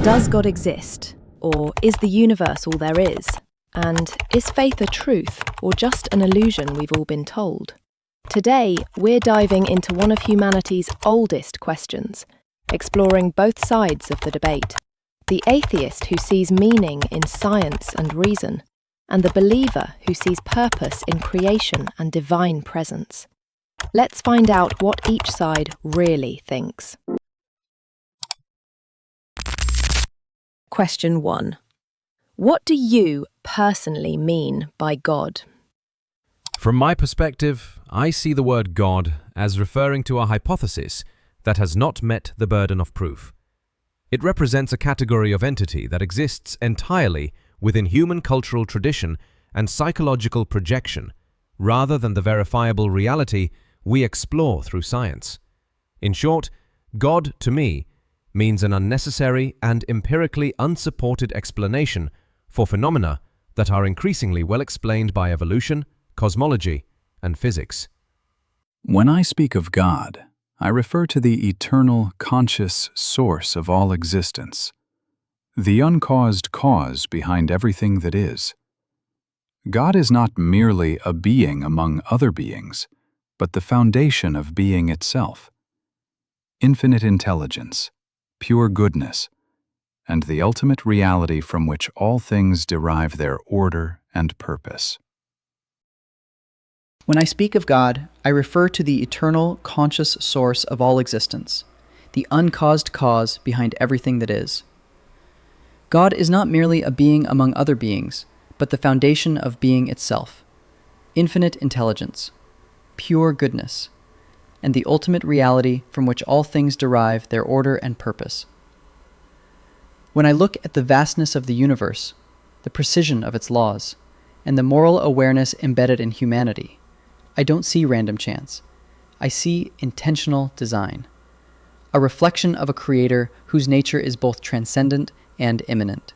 Does God exist? Or is the universe all there is? And is faith a truth or just an illusion we've all been told? Today, we're diving into one of humanity's oldest questions, exploring both sides of the debate. The atheist who sees meaning in science and reason, and the believer who sees purpose in creation and divine presence. Let's find out what each side really thinks. Question 1. What do you personally mean by God? From my perspective, I see the word God as referring to a hypothesis that has not met the burden of proof. It represents a category of entity that exists entirely within human cultural tradition and psychological projection, rather than the verifiable reality we explore through science. In short, God, to me, means an unnecessary and empirically unsupported explanation for phenomena that are increasingly well explained by evolution, cosmology, and physics. When I speak of God, I refer to the eternal, conscious source of all existence, the uncaused cause behind everything that is. God is not merely a being among other beings, but the foundation of being itself. Infinite intelligence, pure goodness, and the ultimate reality from which all things derive their order and purpose. When I speak of God, I refer to the eternal, conscious source of all existence, the uncaused cause behind everything that is. God is not merely a being among other beings, but the foundation of being itself, infinite intelligence, pure goodness, and the ultimate reality from which all things derive their order and purpose. When I look at the vastness of the universe, the precision of its laws, and the moral awareness embedded in humanity, I don't see random chance. I see intentional design, a reflection of a creator whose nature is both transcendent and immanent.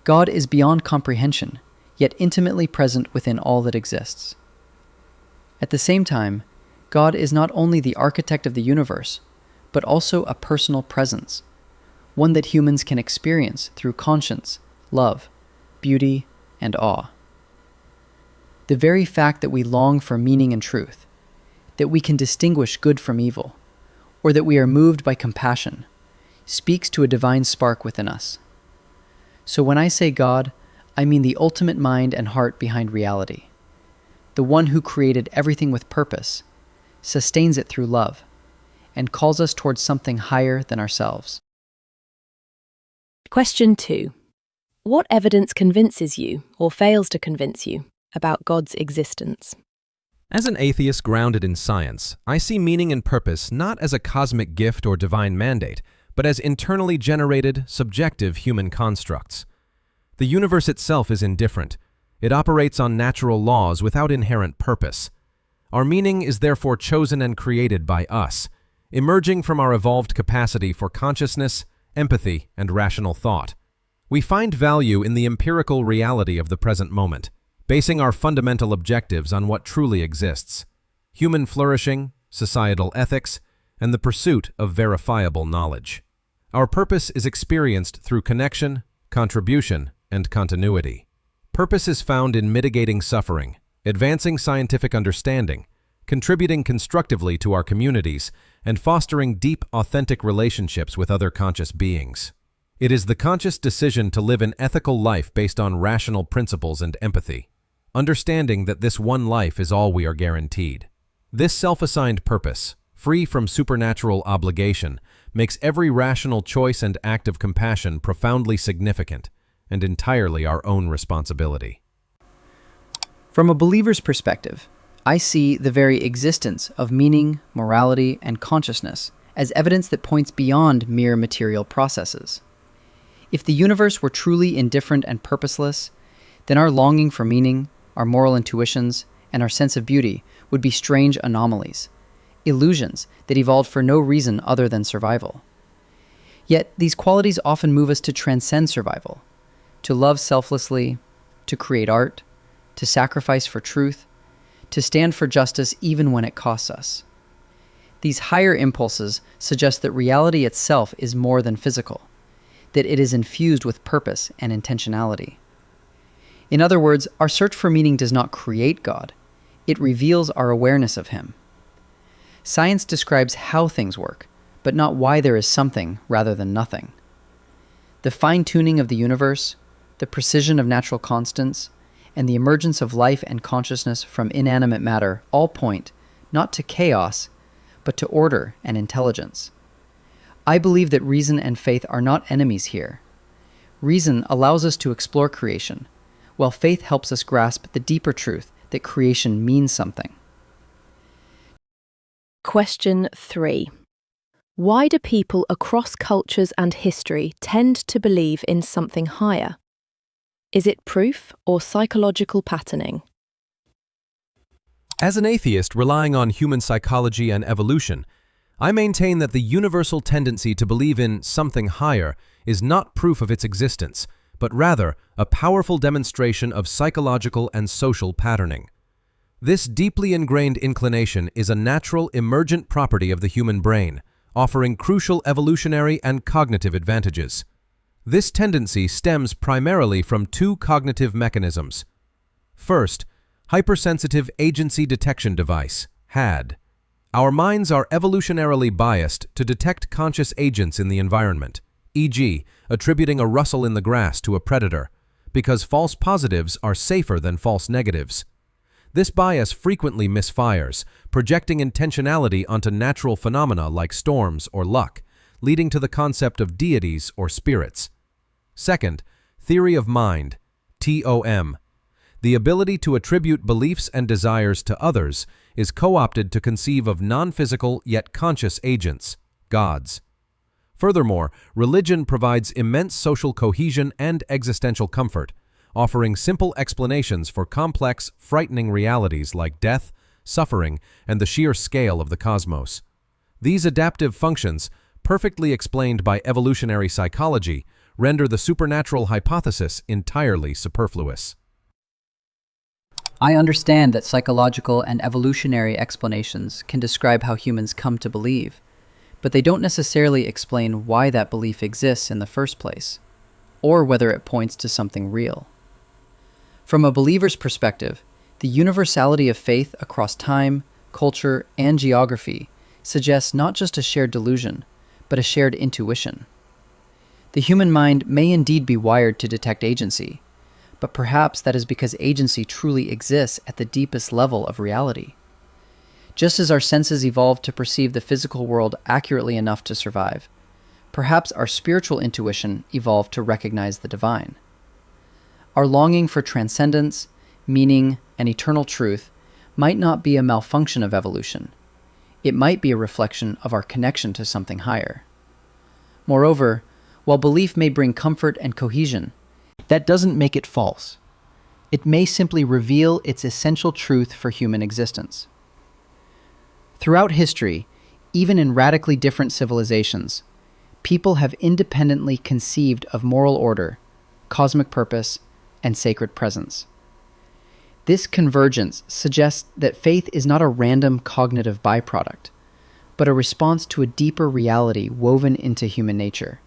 God is beyond comprehension, yet intimately present within all that exists. At the same time, God is not only the architect of the universe, but also a personal presence, one that humans can experience through conscience, love, beauty, and awe. The very fact that we long for meaning and truth, that we can distinguish good from evil, or that we are moved by compassion, speaks to a divine spark within us. So when I say God, I mean the ultimate mind and heart behind reality, the one who created everything with purpose, sustains it through love, and calls us towards something higher than ourselves. Question 2. What evidence convinces you, or fails to convince you, about God's existence? As an atheist grounded in science, I see meaning and purpose not as a cosmic gift or divine mandate, but as internally generated, subjective human constructs. The universe itself is indifferent. It operates on natural laws without inherent purpose. Our meaning is therefore chosen and created by us, emerging from our evolved capacity for consciousness, empathy, and rational thought. We find value in the empirical reality of the present moment, basing our fundamental objectives on what truly exists: human flourishing, societal ethics, and the pursuit of verifiable knowledge. Our purpose is experienced through connection, contribution, and continuity. Purpose is found in mitigating suffering, advancing scientific understanding, contributing constructively to our communities, and fostering deep, authentic relationships with other conscious beings. It is the conscious decision to live an ethical life based on rational principles and empathy, understanding that this one life is all we are guaranteed. This self-assigned purpose, free from supernatural obligation, makes every rational choice and act of compassion profoundly significant and entirely our own responsibility. From a believer's perspective, I see the very existence of meaning, morality, and consciousness as evidence that points beyond mere material processes. If the universe were truly indifferent and purposeless, then our longing for meaning, our moral intuitions, and our sense of beauty would be strange anomalies, illusions that evolved for no reason other than survival. Yet these qualities often move us to transcend survival, to love selflessly, to create art, to sacrifice for truth, to stand for justice even when it costs us. These higher impulses suggest that reality itself is more than physical. that it is infused with purpose and intentionality. In other words, our search for meaning does not create God, it reveals our awareness of Him. Science describes how things work, but not why there is something rather than nothing. The fine-tuning of the universe, the precision of natural constants, and the emergence of life and consciousness from inanimate matter all point not to chaos, but to order and intelligence. I believe that reason and faith are not enemies here. Reason allows us to explore creation, while faith helps us grasp the deeper truth that creation means something. Question 3. Why do people across cultures and history tend to believe in something higher? Is it proof or psychological patterning? As an atheist relying on human psychology and evolution, I maintain that the universal tendency to believe in something higher is not proof of its existence, but rather a powerful demonstration of psychological and social patterning. This deeply ingrained inclination is a natural emergent property of the human brain, offering crucial evolutionary and cognitive advantages. This tendency stems primarily from two cognitive mechanisms. First, hypersensitive agency detection device, HAD. Our minds are evolutionarily biased to detect conscious agents in the environment, e.g., attributing a rustle in the grass to a predator, because false positives are safer than false negatives. This bias frequently misfires, projecting intentionality onto natural phenomena like storms or luck, leading to the concept of deities or spirits. Second, theory of mind, TOM. The ability to attribute beliefs and desires to others is co-opted to conceive of non-physical yet conscious agents, gods. Furthermore, religion provides immense social cohesion and existential comfort, offering simple explanations for complex, frightening realities like death, suffering, and the sheer scale of the cosmos. These adaptive functions, perfectly explained by evolutionary psychology, render the supernatural hypothesis entirely superfluous. I understand that psychological and evolutionary explanations can describe how humans come to believe, but they don't necessarily explain why that belief exists in the first place, or whether it points to something real. From a believer's perspective, the universality of faith across time, culture, and geography suggests not just a shared delusion, but a shared intuition. The human mind may indeed be wired to detect agency, but perhaps that is because agency truly exists at the deepest level of reality. Just as our senses evolved to perceive the physical world accurately enough to survive, perhaps our spiritual intuition evolved to recognize the divine. Our longing for transcendence, meaning, and eternal truth might not be a malfunction of evolution. It might be a reflection of our connection to something higher. Moreover, while belief may bring comfort and cohesion, that doesn't make it false. It may simply reveal its essential truth for human existence. Throughout history, even in radically different civilizations, people have independently conceived of moral order, cosmic purpose, and sacred presence. This convergence suggests that faith is not a random cognitive byproduct, but a response to a deeper reality woven into human nature.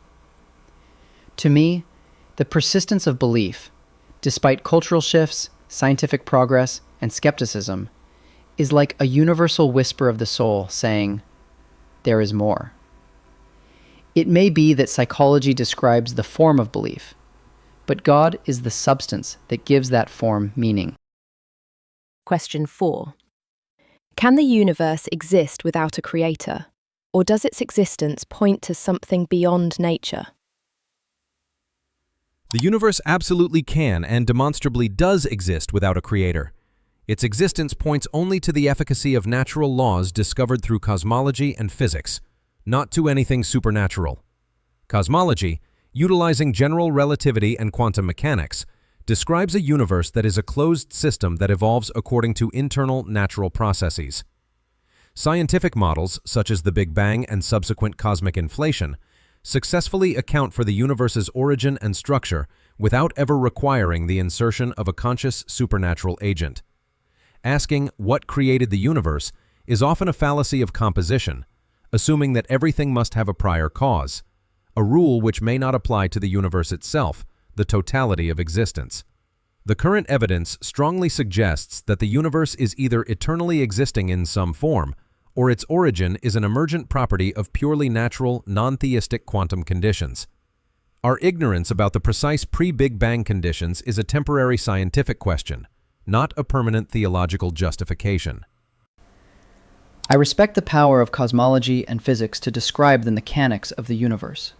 To me, the persistence of belief, despite cultural shifts, scientific progress, and skepticism, is like a universal whisper of the soul saying, "There is more." It may be that psychology describes the form of belief, but God is the substance that gives that form meaning. Question 4. Can the universe exist without a creator, or does its existence point to something beyond nature? The universe absolutely can and demonstrably does exist without a creator. Its existence points only to the efficacy of natural laws discovered through cosmology and physics, not to anything supernatural. Cosmology, utilizing general relativity and quantum mechanics, describes a universe that is a closed system that evolves according to internal natural processes. Scientific models, such as the Big Bang and subsequent cosmic inflation, successfully account for the universe's origin and structure without ever requiring the insertion of a conscious supernatural agent. Asking what created the universe is often a fallacy of composition, assuming that everything must have a prior cause. a rule which may not apply to the universe itself, the totality of existence. The current evidence strongly suggests that the universe is either eternally existing in some form, or its origin is an emergent property of purely natural, non-theistic quantum conditions. Our ignorance about the precise pre-Big Bang conditions is a temporary scientific question, not a permanent theological justification. I respect the power of cosmology and physics to describe the mechanics of the universe,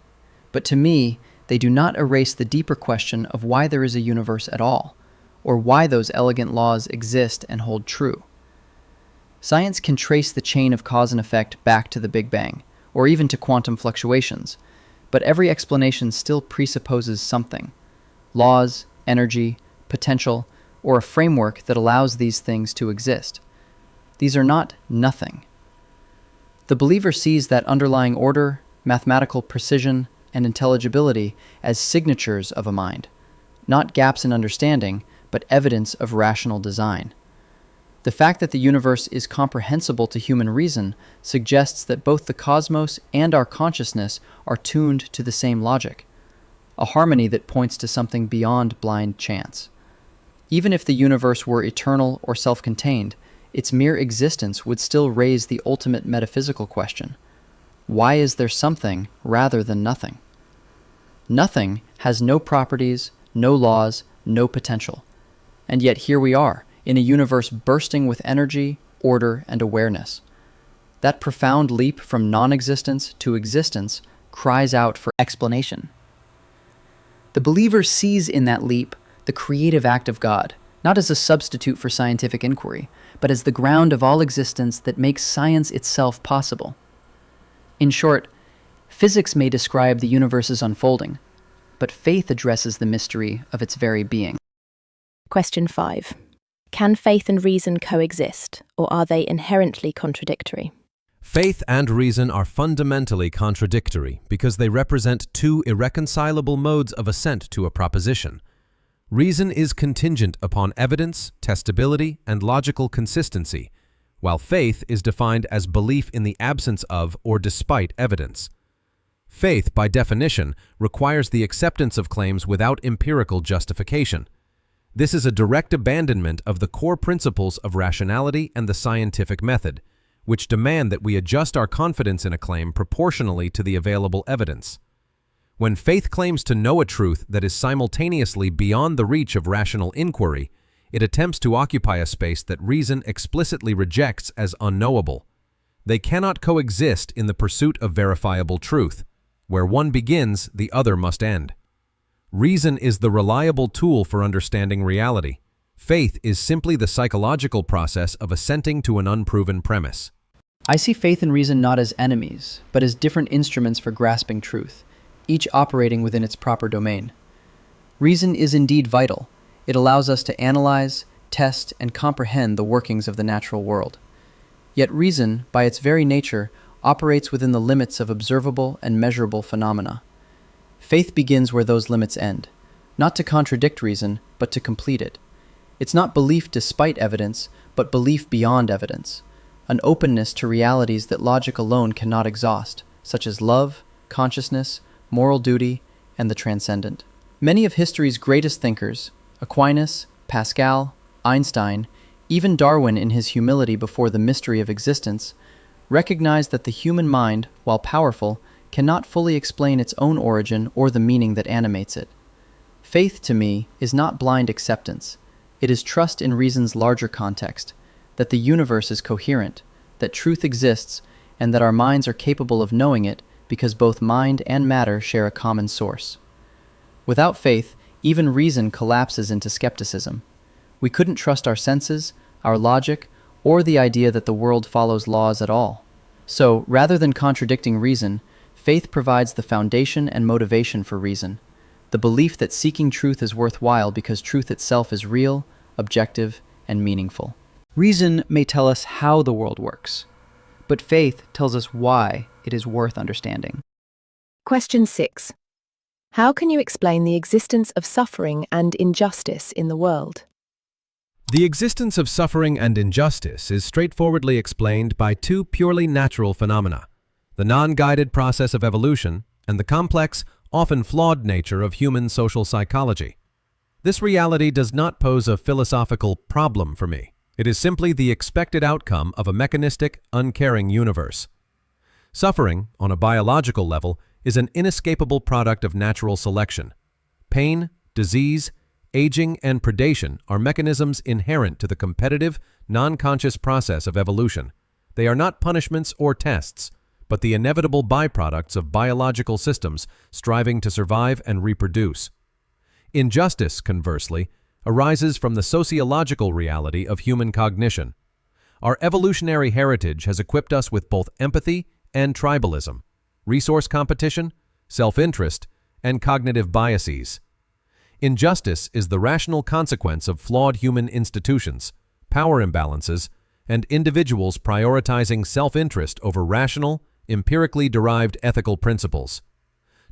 but to me, they do not erase the deeper question of why there is a universe at all, or why those elegant laws exist and hold true. Science can trace the chain of cause and effect back to the Big Bang, or even to quantum fluctuations, but every explanation still presupposes something: laws, energy, potential, or a framework that allows these things to exist. These are not nothing. The believer sees that underlying order, mathematical precision, and intelligibility as signatures of a mind, not gaps in understanding, but evidence of rational design. The fact that the universe is comprehensible to human reason suggests that both the cosmos and our consciousness are tuned to the same logic, a harmony that points to something beyond blind chance. Even if the universe were eternal or self-contained, its mere existence would still raise the ultimate metaphysical question: why is there something rather than nothing? Nothing has no properties, no laws, no potential. And yet here we are, in a universe bursting with energy, order, and awareness. That profound leap from non-existence to existence cries out for explanation. The believer sees in that leap the creative act of God, not as a substitute for scientific inquiry, but as the ground of all existence that makes science itself possible. In short, physics may describe the universe's unfolding, but faith addresses the mystery of its very being. Question 5. Can faith and reason coexist, or are they inherently contradictory? Faith and reason are fundamentally contradictory because they represent two irreconcilable modes of assent to a proposition. Reason is contingent upon evidence, testability, and logical consistency, while faith is defined as belief in the absence of or despite evidence. Faith, by definition, requires the acceptance of claims without empirical justification. This is a direct abandonment of the core principles of rationality and the scientific method, which demand that we adjust our confidence in a claim proportionally to the available evidence. When faith claims to know a truth that is simultaneously beyond the reach of rational inquiry, it attempts to occupy a space that reason explicitly rejects as unknowable. They cannot coexist in the pursuit of verifiable truth. Where one begins, the other must end. Reason is the reliable tool for understanding reality. Faith is simply the psychological process of assenting to an unproven premise. I see faith and reason not as enemies, but as different instruments for grasping truth, each operating within its proper domain. Reason is indeed vital. It allows us to analyze, test, and comprehend the workings of the natural world. Yet reason, by its very nature, operates within the limits of observable and measurable phenomena. Faith begins where those limits end, not to contradict reason, but to complete it. It's not belief despite evidence, but belief beyond evidence, an openness to realities that logic alone cannot exhaust, such as love, consciousness, moral duty, and the transcendent. Many of history's greatest thinkers, Aquinas, Pascal, Einstein, even Darwin in his humility before the mystery of existence, recognized that the human mind, while powerful, cannot fully explain its own origin or the meaning that animates it. Faith, to me, is not blind acceptance. It is trust in reason's larger context, that the universe is coherent, that truth exists, and that our minds are capable of knowing it because both mind and matter share a common source. Without faith, even reason collapses into skepticism. We couldn't trust our senses, our logic, or the idea that the world follows laws at all. So, rather than contradicting reason, faith provides the foundation and motivation for reason, the belief that seeking truth is worthwhile because truth itself is real, objective, and meaningful. Reason may tell us how the world works, but faith tells us why it is worth understanding. Question 6. How can you explain the existence of suffering and injustice in the world? The existence of suffering and injustice is straightforwardly explained by two purely natural phenomena: the non-guided process of evolution and the complex, often flawed nature of human social psychology. This reality does not pose a philosophical problem for me. It is simply the expected outcome of a mechanistic, uncaring universe. Suffering, on a biological level, is an inescapable product of natural selection. Pain, disease, aging, and predation are mechanisms inherent to the competitive, non-conscious process of evolution. They are not punishments or tests, but the inevitable byproducts of biological systems striving to survive and reproduce. Injustice, conversely, arises from the sociological reality of human cognition. Our evolutionary heritage has equipped us with both empathy and tribalism, resource competition, self-interest, and cognitive biases. Injustice is the rational consequence of flawed human institutions, power imbalances, and individuals prioritizing self-interest over rational, empirically derived ethical principles.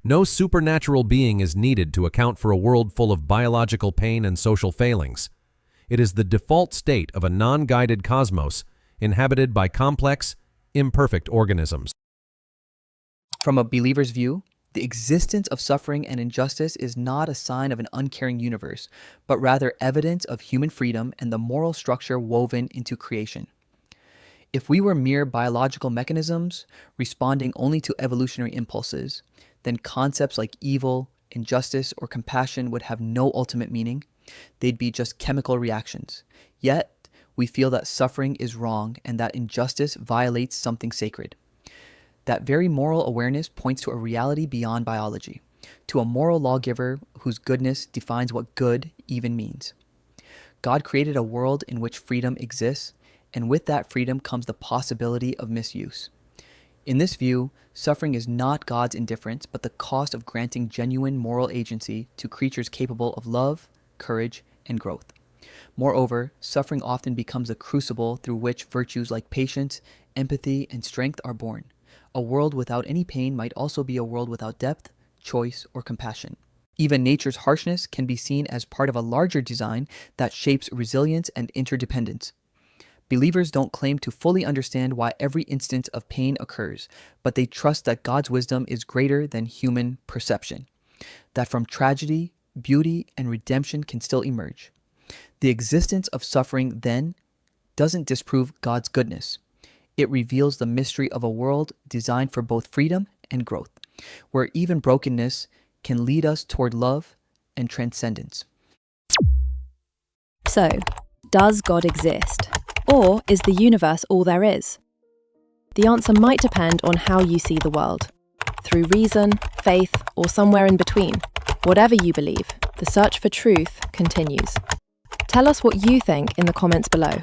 No supernatural being is needed to account for a world full of biological pain and social failings. It is the default state of a non-guided cosmos inhabited by complex, imperfect organisms. From a believer's view, the existence of suffering and injustice is not a sign of an uncaring universe, but rather evidence of human freedom and the moral structure woven into creation. If we were mere biological mechanisms responding only to evolutionary impulses, then concepts like evil, injustice, or compassion would have no ultimate meaning. They'd be just chemical reactions. Yet, we feel that suffering is wrong and that injustice violates something sacred. That very moral awareness points to a reality beyond biology, to a moral lawgiver whose goodness defines what good even means. God created a world in which freedom exists, and with that freedom comes the possibility of misuse. In this view, suffering is not God's indifference, but the cost of granting genuine moral agency to creatures capable of love, courage, and growth. Moreover, suffering often becomes a crucible through which virtues like patience, empathy, and strength are born. A world without any pain might also be a world without depth, choice, or compassion. Even nature's harshness can be seen as part of a larger design that shapes resilience and interdependence. Believers don't claim to fully understand why every instance of pain occurs, but they trust that God's wisdom is greater than human perception, that from tragedy, beauty, and redemption can still emerge. The existence of suffering, then, doesn't disprove God's goodness. It reveals the mystery of a world designed for both freedom and growth, where even brokenness can lead us toward love and transcendence. So, does God exist? Or is the universe all there is? The answer might depend on how you see the world. Through reason, faith, or somewhere in between. Whatever you believe, the search for truth continues. Tell us what you think in the comments below.